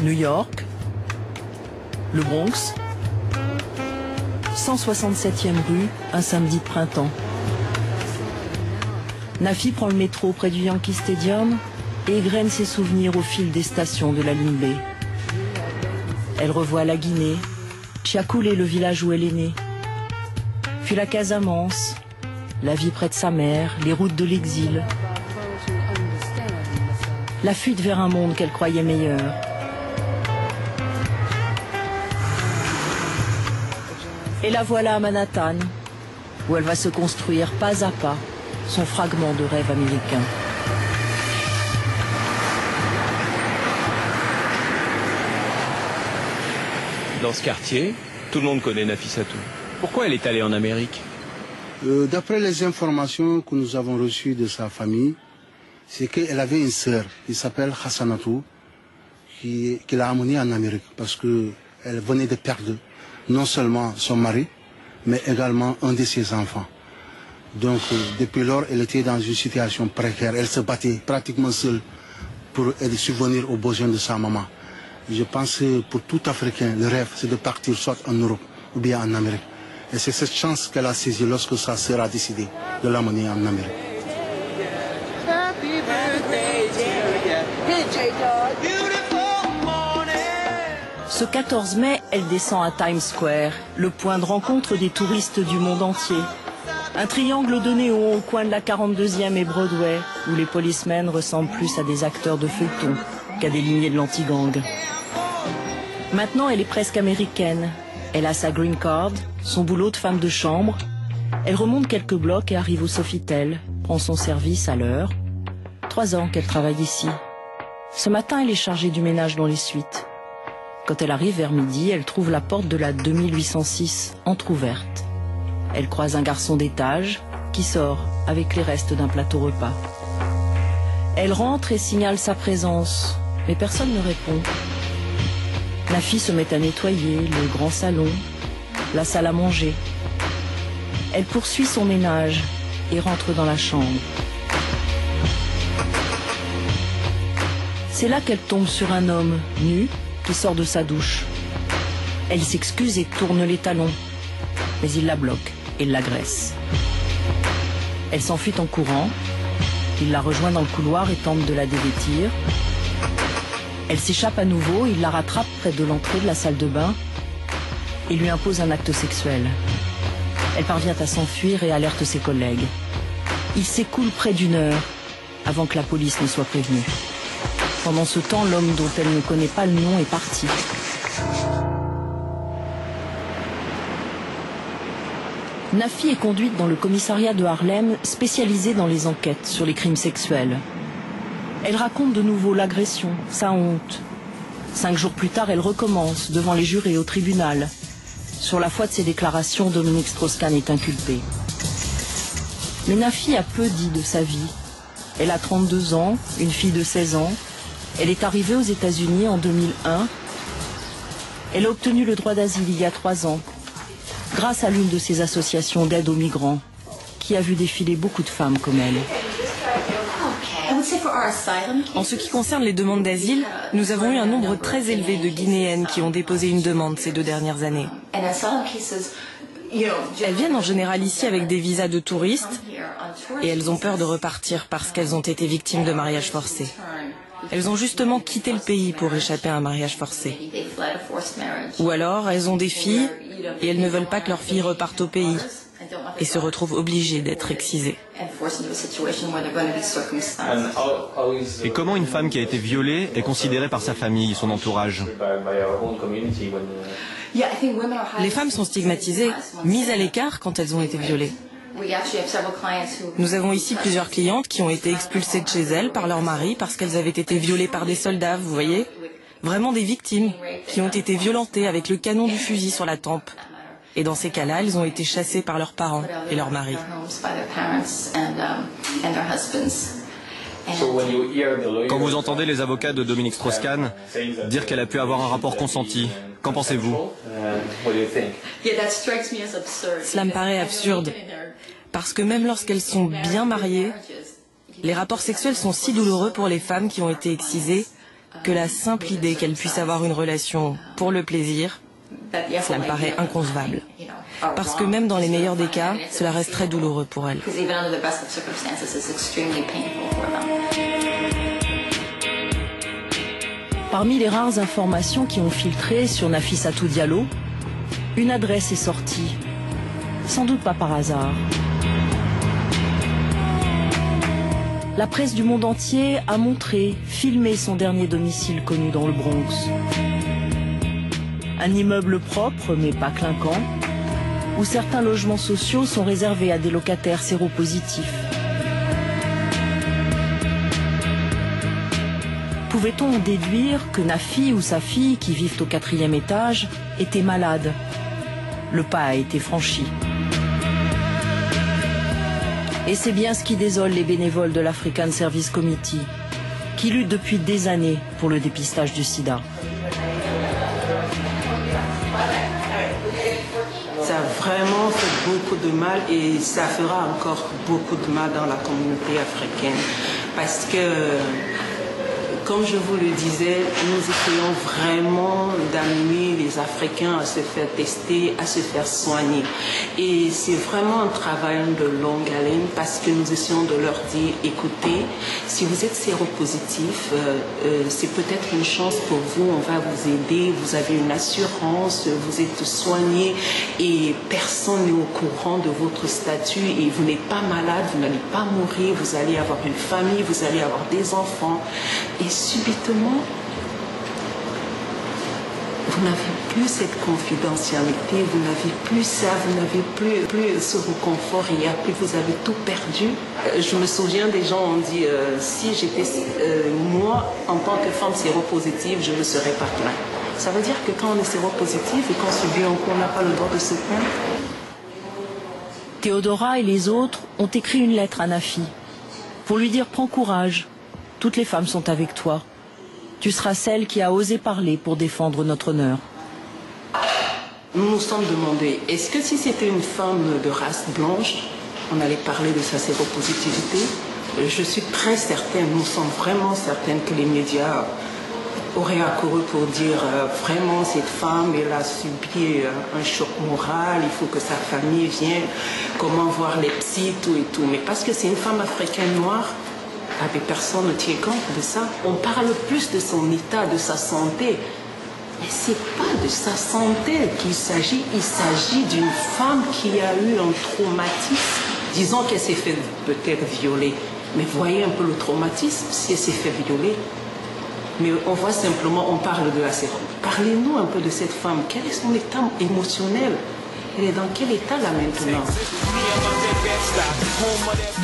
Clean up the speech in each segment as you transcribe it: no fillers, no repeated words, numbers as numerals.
New York, le Bronx, 167e rue, un samedi de printemps. Nafi prend le métro près du Yankee Stadium et égrène ses souvenirs au fil des stations de la ligne B. Elle revoit la Guinée, Chiakoulé, le village où elle est née. Puis la Casamance, la vie près de sa mère, les routes de l'exil. La fuite vers un monde qu'elle croyait meilleur. Et la voilà à Manhattan, où elle va se construire pas à pas son fragment de rêve américain. Dans ce quartier, tout le monde connaît Nafissatou. Pourquoi elle est allée en Amérique? D'après les informations que nous avons reçues de sa famille, c'est qu'elle avait une sœur qui s'appelle Hassanatou, qui l'a amenée en Amérique parce qu'elle venait de perdre non seulement son mari, mais également un de ses enfants. Donc depuis lors, elle était dans une situation précaire. Elle se battait pratiquement seule pour subvenir aux besoins de sa maman. Je pense que pour tout Africain, le rêve, c'est de partir soit en Europe ou bien en Amérique. Et c'est cette chance qu'elle a saisie lorsque sa sœur a décidé de l'amener en Amérique. Ce 14 mai, elle descend à Times Square, le point de rencontre des touristes du monde entier. Un triangle de néon au coin de la 42e et Broadway, où les policemen ressemblent plus à des acteurs de feuilleton qu'à des lignées de l'anti-gang. Maintenant, elle est presque américaine. Elle a sa green card, son boulot de femme de chambre. Elle remonte quelques blocs et arrive au Sofitel, prend son service à l'heure. 3 ans qu'elle travaille ici. Ce matin, elle est chargée du ménage dans les suites. Quand elle arrive vers midi, elle trouve la porte de la 2806 entrouverte. Elle croise un garçon d'étage qui sort avec les restes d'un plateau repas. Elle rentre et signale sa présence, mais personne ne répond. Nafi se met à nettoyer le grand salon, la salle à manger. Elle poursuit son ménage et rentre dans la chambre. C'est là qu'elle tombe sur un homme nu qui sort de sa douche. Elle s'excuse et tourne les talons, mais il la bloque et l'agresse. Elle s'enfuit en courant. Il la rejoint dans le couloir et tente de la dévêtir. Elle s'échappe à nouveau, il la rattrape près de l'entrée de la salle de bain et lui impose un acte sexuel. Elle parvient à s'enfuir et alerte ses collègues. Il s'écoule près d'1 heure avant que la police ne soit prévenue. Pendant ce temps, l'homme dont elle ne connaît pas le nom est parti. Nafi est conduite dans le commissariat de Harlem, spécialisé dans les enquêtes sur les crimes sexuels. Elle raconte de nouveau l'agression, sa honte. 5 jours plus tard, elle recommence devant les jurés au tribunal. Sur la foi de ses déclarations, Dominique Strauss-Kahn est inculpé. Mais Nafi a peu dit de sa vie. Elle a 32 ans, une fille de 16 ans. Elle est arrivée aux États-Unis en 2001. Elle a obtenu le droit d'asile il y a 3 ans, grâce à l'une de ses associations d'aide aux migrants, qui a vu défiler beaucoup de femmes comme elle. En ce qui concerne les demandes d'asile, nous avons eu un nombre très élevé de Guinéennes qui ont déposé une demande ces 2 dernières années. Elles viennent en général ici avec des visas de touristes et elles ont peur de repartir parce qu'elles ont été victimes de mariages forcés. Elles ont justement quitté le pays pour échapper à un mariage forcé. Ou alors, elles ont des filles et elles ne veulent pas que leurs filles repartent au pays et se retrouvent obligées d'être excisées. Et comment une femme qui a été violée est considérée par sa famille, son entourage? Les femmes sont stigmatisées, mises à l'écart quand elles ont été violées. Nous avons ici plusieurs clientes qui ont été expulsées de chez elles par leur mari parce qu'elles avaient été violées par des soldats, vous voyez? Vraiment des victimes qui ont été violentées avec le canon du fusil sur la tempe. Et dans ces cas-là, elles ont été chassées par leurs parents et leurs maris. Quand vous entendez les avocats de Dominique Strauss-Kahn dire qu'elle a pu avoir un rapport consenti, qu'en pensez-vous? Cela me paraît absurde, parce que même lorsqu'elles sont bien mariées, les rapports sexuels sont si douloureux pour les femmes qui ont été excisées que la simple idée qu'elle puisse avoir une relation pour le plaisir, cela me paraît inconcevable. Parce que même dans les meilleurs des cas, cela reste très douloureux pour elle. Parmi les rares informations qui ont filtré sur Nafissatou Diallo, une adresse est sortie, sans doute pas par hasard. La presse du monde entier a montré, filmé son dernier domicile connu dans le Bronx. Un immeuble propre, mais pas clinquant, où certains logements sociaux sont réservés à des locataires séropositifs. Pouvait-on en déduire que Nafi ou sa fille, qui vivent au 4e étage, étaient malades? Le pas a été franchi. Et c'est bien ce qui désole les bénévoles de l'African Service Committee, qui luttent depuis des années pour le dépistage du sida. Ça a vraiment fait beaucoup de mal et ça fera encore beaucoup de mal dans la communauté africaine. Parce que, comme je vous le disais, nous essayons vraiment d'amener les Africains à se faire tester, à se faire soigner. Et c'est vraiment un travail de longue haleine parce que nous essayons de leur dire, écoutez, si vous êtes séropositif, c'est peut-être une chance pour vous, on va vous aider, vous avez une assurance, vous êtes soigné et personne n'est au courant de votre statut et vous n'êtes pas malade, vous n'allez pas mourir, vous allez avoir une famille, vous allez avoir des enfants. Et subitement, vous n'avez plus cette confidentialité, vous n'avez plus ça, vous n'avez plus ce réconfort, vous avez tout perdu. Je me souviens des gens ont dit, si j'étais, moi, en tant que femme séropositive, je ne serais pas plainte. Ça veut dire que quand on est séropositif et qu'on subit un coup, on n'a pas le droit de se plaindre. Théodora et les autres ont écrit une lettre à Nafi pour lui dire « Prends courage, toutes les femmes sont avec toi. Tu seras celle qui a osé parler pour défendre notre honneur. » Nous nous sommes demandé, est-ce que si c'était une femme de race blanche, on allait parler de sa séropositivité? Je suis très certaine, nous sommes vraiment certaines que les médias auraient accouru pour dire vraiment cette femme, elle a subi un choc moral, il faut que sa famille vienne, comment voir les psys, tout et tout. Mais parce que c'est une femme africaine noire, personne ne tient compte de ça. On parle plus de son état, de sa santé. Mais ce n'est pas de sa santé qu'il s'agit. Il s'agit d'une femme qui a eu un traumatisme. Disons qu'elle s'est fait peut-être violer. Mais voyez un peu le traumatisme si elle s'est fait violer. Mais on voit simplement, on parle de la sérum. Parlez-nous un peu de cette femme. Quel est son état émotionnel? Elle est dans quel état là maintenant?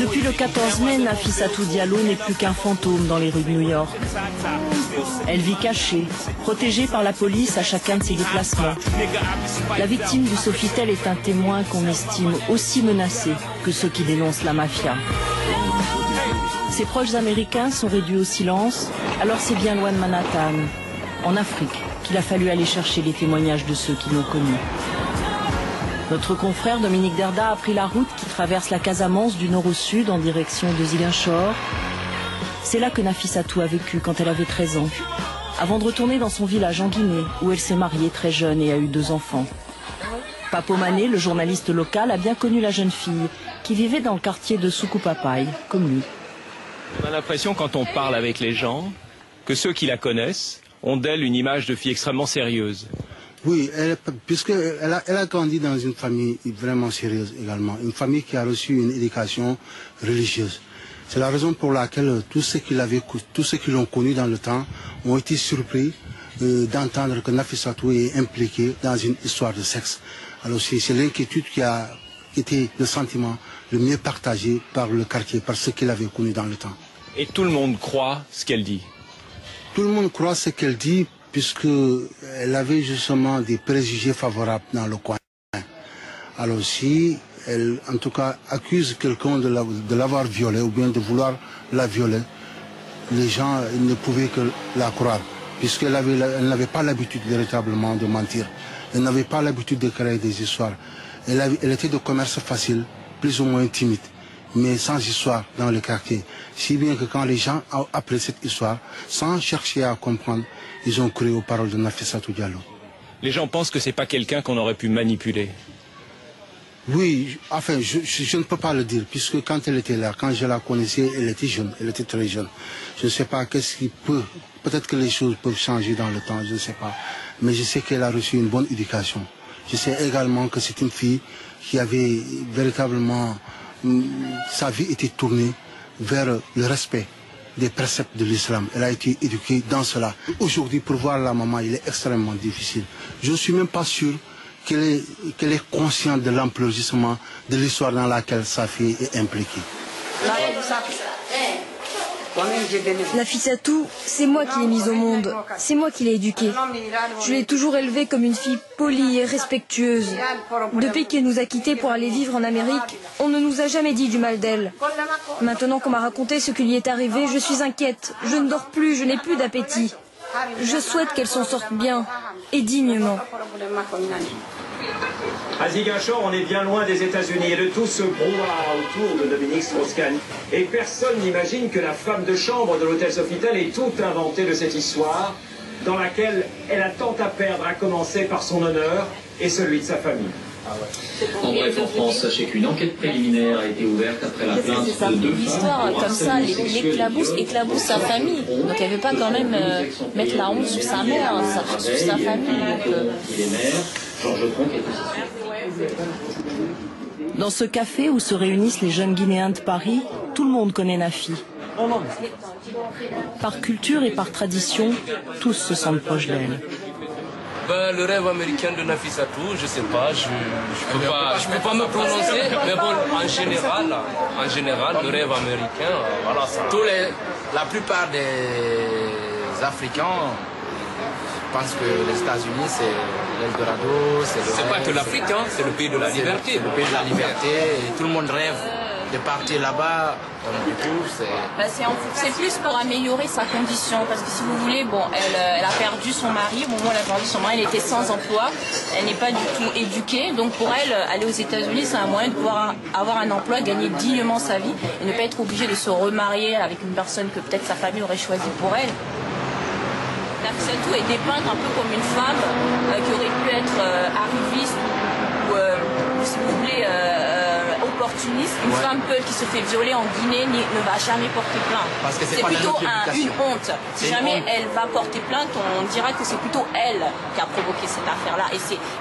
Depuis le 14 mai, Nafissatou Diallo n'est plus qu'un fantôme dans les rues de New York. Elle vit cachée, protégée par la police à chacun de ses déplacements. La victime du Sofitel est un témoin qu'on estime aussi menacé que ceux qui dénoncent la mafia. Ses proches américains sont réduits au silence, alors c'est bien loin de Manhattan, en Afrique, qu'il a fallu aller chercher les témoignages de ceux qui l'ont connu. Notre confrère Dominique Derda a pris la route qui traverse la Casamance du nord au sud en direction de Ziguinchor. C'est là que Nafissatou a vécu quand elle avait 13 ans, avant de retourner dans son village en Guinée, où elle s'est mariée très jeune et a eu 2 enfants. Papo Mané, le journaliste local, a bien connu la jeune fille, qui vivait dans le quartier de Soukoupapay, comme lui. On a l'impression, quand on parle avec les gens, que ceux qui la connaissent ont d'elle une image de fille extrêmement sérieuse. Oui, puisqu'elle a grandi dans une famille vraiment sérieuse également, une famille qui a reçu une éducation religieuse. C'est la raison pour laquelle tous ceux qui l'ont connue dans le temps ont été surpris d'entendre que Nafissatou est impliquée dans une histoire de sexe. Alors c'est l'inquiétude qui a été le sentiment le mieux partagé par le quartier, par ceux qui l'avaient connue dans le temps. Et tout le monde croit ce qu'elle dit? Tout le monde croit ce qu'elle dit, puisqu'elle avait justement des préjugés favorables dans le coin. Alors si elle, en tout cas, accuse quelqu'un de l'avoir violée ou bien de vouloir la violer, les gens ne pouvaient que la croire, puisqu'elle n'avait pas l'habitude véritablement de mentir. Elle n'avait pas l'habitude de créer des histoires. Elle était de commerce facile, plus ou moins timide. mais sans histoire dans le quartier. Si bien que quand les gens ont appris cette histoire, sans chercher à comprendre, ils ont cru aux paroles de Nafissatou Diallo. Les gens pensent que c'est pas quelqu'un qu'on aurait pu manipuler. Oui, enfin, je ne peux pas le dire, puisque quand elle était là, quand je la connaissais, elle était jeune, elle était très jeune. Je ne sais pas qu'est-ce qui peut, peut-être que les choses peuvent changer dans le temps, je ne sais pas. Mais je sais qu'elle a reçu une bonne éducation. Je sais également que c'est une fille qui avait véritablement, sa vie était tournée vers le respect des préceptes de l'islam. Elle a été éduquée dans cela. Aujourd'hui, pour voir la maman, il est extrêmement difficile. Je ne suis même pas sûr qu'elle est consciente de l'ampleur justement de l'histoire dans laquelle sa fille est impliquée. Nafissatou, c'est moi qui l'ai mise au monde, c'est moi qui l'ai éduquée. Je l'ai toujours élevée comme une fille polie et respectueuse. Depuis qu'elle nous a quittés pour aller vivre en Amérique, on ne nous a jamais dit du mal d'elle. Maintenant qu'on m'a raconté ce qui lui est arrivé, je suis inquiète, je ne dors plus, je n'ai plus d'appétit. Je souhaite qu'elle s'en sorte bien et dignement. À Ziguinchor, on est bien loin des États-Unis et de tout ce brouhaha autour de Dominique Strauss-Kahn. Et personne n'imagine que la femme de chambre de l'hôtel Sofitel ait tout inventé de cette histoire, dans laquelle elle a tant à perdre, à commencer par son honneur et celui de sa famille. En bref, en France, sachez qu'une enquête préliminaire a été ouverte après la plainte de deux femmes. L'histoire comme ça, éclabousse sa famille. Donc elle ne veut pas quand même mettre la honte sur sa mère, sur sa famille. Dans ce café où se réunissent les jeunes Guinéens de Paris, tout le monde connaît Nafi. Par culture et par tradition, tous se sentent proches d'elle. Le rêve américain de Nafissatou, je ne sais pas, je peux pas me prononcer, mais bon, en général, le rêve américain, voilà ça. La plupart des Africains pensent que les États-Unis c'est l'Eldorado, c'est pas que l'Afrique, hein, c'est le pays de la liberté. Le pays de la liberté, et tout le monde rêve de partir là-bas. Du coup, c'est plus pour améliorer sa condition, parce que si vous voulez, bon, elle a perdu son mari, au moment où elle a perdu son mari, elle était sans emploi, elle n'est pas du tout éduquée, donc pour elle, aller aux États-Unis, c'est un moyen de pouvoir avoir un emploi, gagner dignement sa vie, et ne pas être obligée de se remarier avec une personne que peut-être sa famille aurait choisie pour elle. Nafissatou est dépeinte un peu comme une femme qui aurait pu être arriviste ou si vous voulez, opportuniste. Une femme Peul qui se fait violer en Guinée ne va jamais porter plainte. C'est plutôt une honte. Si jamais elle va porter plainte, on dira que c'est plutôt elle qui a provoqué cette affaire-là.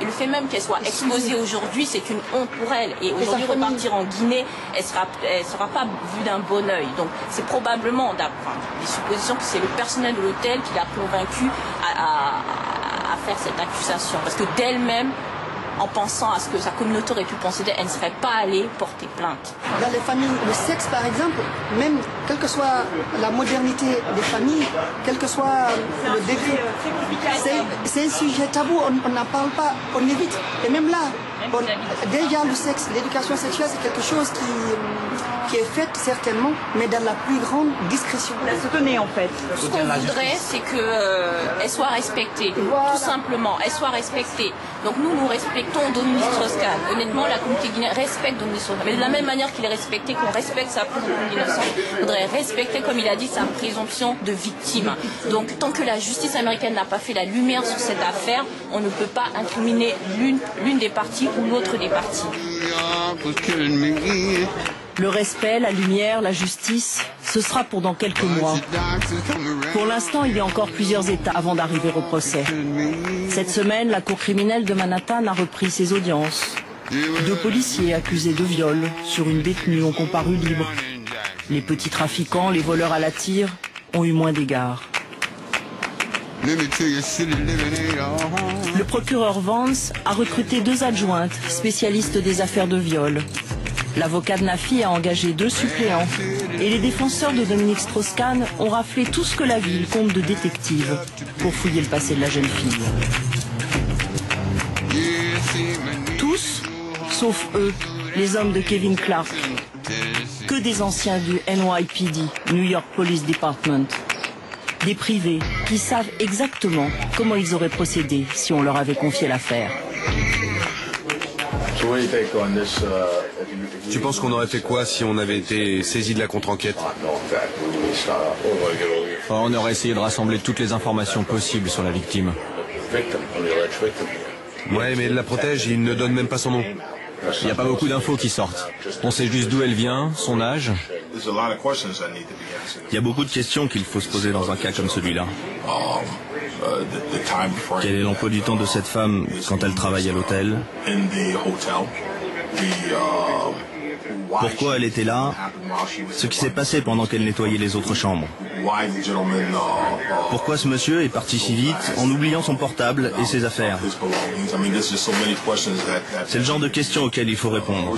Et le fait même qu'elle soit exposée aujourd'hui, c'est une honte pour elle. Et aujourd'hui, repartir en Guinée, elle sera pas vue d'un bon œil. Donc c'est probablement, des suppositions, que c'est le personnel de l'hôtel qui l'a convaincue à faire cette accusation. Parce que d'elle-même, en pensant à ce que sa communauté aurait pu penser d'elle, elle ne serait pas allée porter plainte. Dans les familles, le sexe par exemple, même quelle que soit la modernité des familles, quel que soit le degré, c'est un sujet tabou, on n'en parle pas, on évite. Et même là, déjà le sexe, l'éducation sexuelle, c'est quelque chose qui est fait certainement, mais dans la plus grande discrétion. La soutenir en fait. Ce qu'on voudrait, c'est qu'elle soit respectée, tout simplement, elle soit respectée. Donc nous respectons Dominique Strauss-Kahn. Honnêtement, la communauté guinéenne respecte Dominique Strauss-Kahn. Mais de la même manière qu'il est respecté, qu'on respecte sa présomption d'innocence, il faudrait respecter, comme il a dit, sa présomption de victime. Donc tant que la justice américaine n'a pas fait la lumière sur cette affaire, on ne peut pas incriminer l'une des parties ou l'autre des parties. Le respect, la lumière, la justice, ce sera pour dans quelques mois. Pour l'instant, il y a encore plusieurs étapes avant d'arriver au procès. Cette semaine, la cour criminelle de Manhattan a repris ses audiences. 2 policiers accusés de viol sur une détenue ont comparu libres. Les petits trafiquants, les voleurs à la tire, ont eu moins d'égards. Le procureur Vance a recruté 2 adjointes spécialistes des affaires de viol. L'avocat de Nafi a engagé 2 suppléants et les défenseurs de Dominique Strauss-Kahn ont raflé tout ce que la ville compte de détectives pour fouiller le passé de la jeune fille. Tous, sauf eux, les hommes de Kevin Clark, que des anciens du NYPD, New York Police Department, des privés qui savent exactement comment ils auraient procédé si on leur avait confié l'affaire. So what do you think on this? Tu penses qu'on aurait fait quoi si on avait été saisi de la contre-enquête? On aurait essayé de rassembler toutes les informations possibles sur la victime. Ouais, mais elle la protège, il ne donne même pas son nom. Il n'y a pas beaucoup d'infos qui sortent. On sait juste d'où elle vient, son âge. Il y a beaucoup de questions qu'il faut se poser dans un cas comme celui-là. Quel est l'emploi du temps de cette femme quand elle travaille à l'hôtel? Pourquoi elle était là? Ce qui s'est passé pendant qu'elle nettoyait les autres chambres. Pourquoi ce monsieur est parti si vite en oubliant son portable et ses affaires? C'est le genre de questions auxquelles il faut répondre.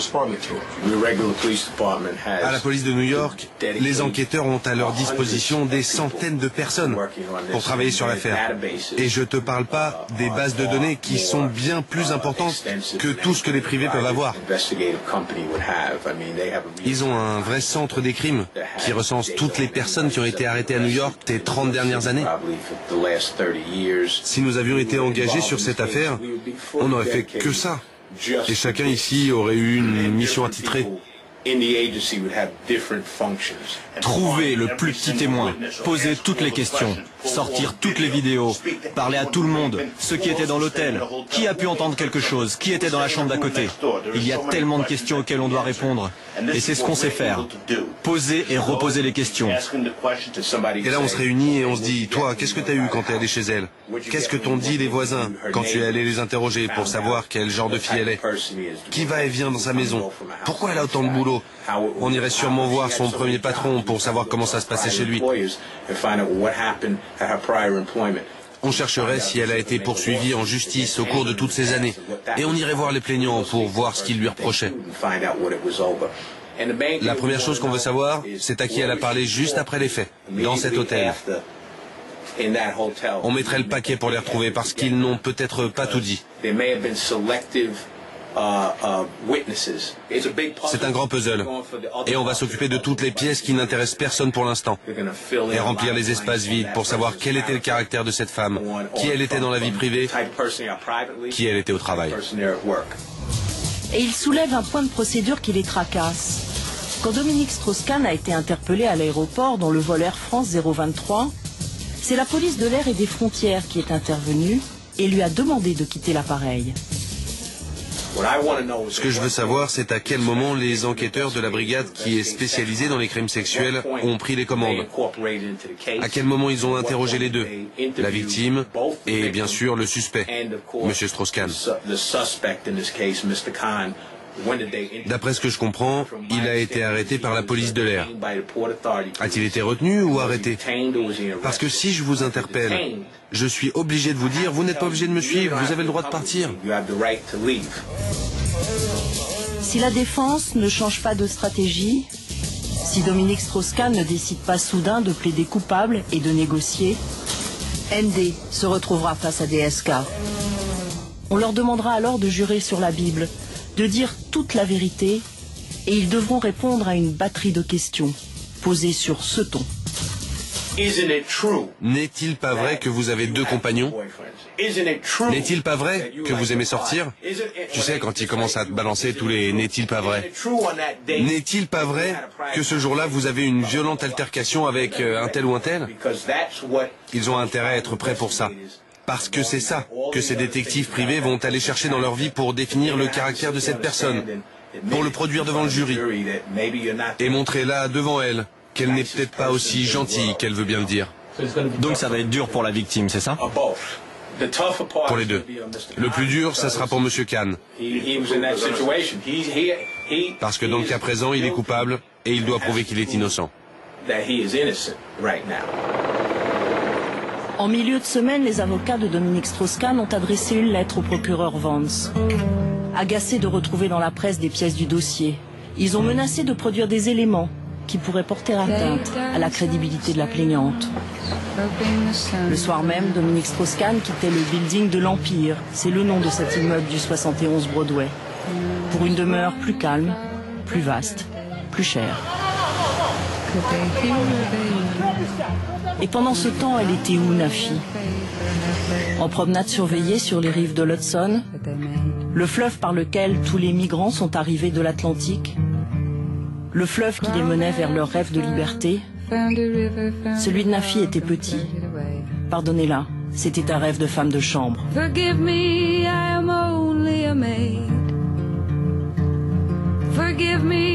À la police de New York, les enquêteurs ont à leur disposition des centaines de personnes pour travailler sur l'affaire. Et je te parle pas des bases de données qui sont bien plus importantes que tout ce que les privés peuvent avoir. Ils ont un vrai centre des crimes qui recense toutes les personnes qui ont été arrêtées à New York ces 30 dernières années. Si nous avions été engagés sur cette affaire, on n'aurait fait que ça. Et chacun ici aurait eu une mission attitrée. Trouver le plus petit témoin, poser toutes les questions, sortir toutes les vidéos, parler à tout le monde, ceux qui étaient dans l'hôtel, qui a pu entendre quelque chose, qui était dans la chambre d'à côté. Il y a tellement de questions auxquelles on doit répondre. Et c'est ce qu'on sait faire. Poser et reposer les questions. Et là on se réunit et on se dit, toi, qu'est-ce que tu as eu quand tu es allé chez elle? Qu'est-ce que t'ont dit les voisins quand tu es allé les interroger pour savoir quel genre de fille elle est? Qui va et vient dans sa maison? Pourquoi elle a autant de boulot? On irait sûrement voir son premier patron pour savoir comment ça se passait chez lui. On chercherait si elle a été poursuivie en justice au cours de toutes ces années. Et on irait voir les plaignants pour voir ce qu'ils lui reprochaient. La première chose qu'on veut savoir, c'est à qui elle a parlé juste après les faits, dans cet hôtel. On mettrait le paquet pour les retrouver parce qu'ils n'ont peut-être pas tout dit. C'est un grand puzzle. Et on va s'occuper de toutes les pièces qui n'intéressent personne pour l'instant. Et remplir les espaces vides pour savoir quel était le caractère de cette femme, qui elle était dans la vie privée, qui elle était au travail. Et il soulève un point de procédure qui les tracasse. Quand Dominique Strauss-Kahn a été interpellé à l'aéroport dans le vol Air France 023, c'est la police de l'air et des frontières qui est intervenue et lui a demandé de quitter l'appareil. Ce que je veux savoir, c'est à quel moment les enquêteurs de la brigade qui est spécialisée dans les crimes sexuels ont pris les commandes. À quel moment ils ont interrogé les deux, la victime et bien sûr le suspect, M. Strauss-Kahn. D'après ce que je comprends, il a été arrêté par la police de l'air. A-t-il été retenu ou arrêté? Parce que si je vous interpelle, je suis obligé de vous dire, vous n'êtes pas obligé de me suivre, vous avez le droit de partir. Si la défense ne change pas de stratégie, si Dominique Strauss-Kahn ne décide pas soudain de plaider coupable et de négocier, ND se retrouvera face à DSK. On leur demandera alors de jurer sur la Bible, de dire toute la vérité, et ils devront répondre à une batterie de questions posées sur ce ton. N'est-il pas vrai que vous avez deux compagnons? N'est-il pas vrai que vous aimez sortir? Tu sais, quand ils commencent à te balancer tous les « n'est-il pas vrai ?» N'est-il pas vrai que ce jour-là, vous avez une violente altercation avec un tel ou un tel? Ils ont intérêt à être prêts pour ça. Parce que c'est ça que ces détectives privés vont aller chercher dans leur vie pour définir le caractère de cette personne, pour le produire devant le jury, et montrer là, devant elle, qu'elle n'est peut-être pas aussi gentille qu'elle veut bien le dire. Donc ça va être dur pour la victime, c'est ça? Pour les deux. Le plus dur, ça sera pour M. Kahn. Parce que dans le cas présent, il est coupable et il doit prouver qu'il est innocent. En milieu de semaine, les avocats de Dominique Strauss-Kahn ont adressé une lettre au procureur Vance. Agacés de retrouver dans la presse des pièces du dossier, ils ont menacé de produire des éléments qui pourraient porter atteinte à la crédibilité de la plaignante. Le soir même, Dominique Strauss-Kahn quittait le building de l'Empire, c'est le nom de cet immeuble du 71 Broadway, pour une demeure plus calme, plus vaste, plus chère. Et pendant ce temps, elle était où, Nafi? En promenade surveillée sur les rives de l'Hudson, le fleuve par lequel tous les migrants sont arrivés de l'Atlantique, Le fleuve qui les menait vers leur rêve de liberté, celui de Nafi était petit. Pardonnez-la, c'était un rêve de femme de chambre. Forgive me, I am only a maid. Forgive me.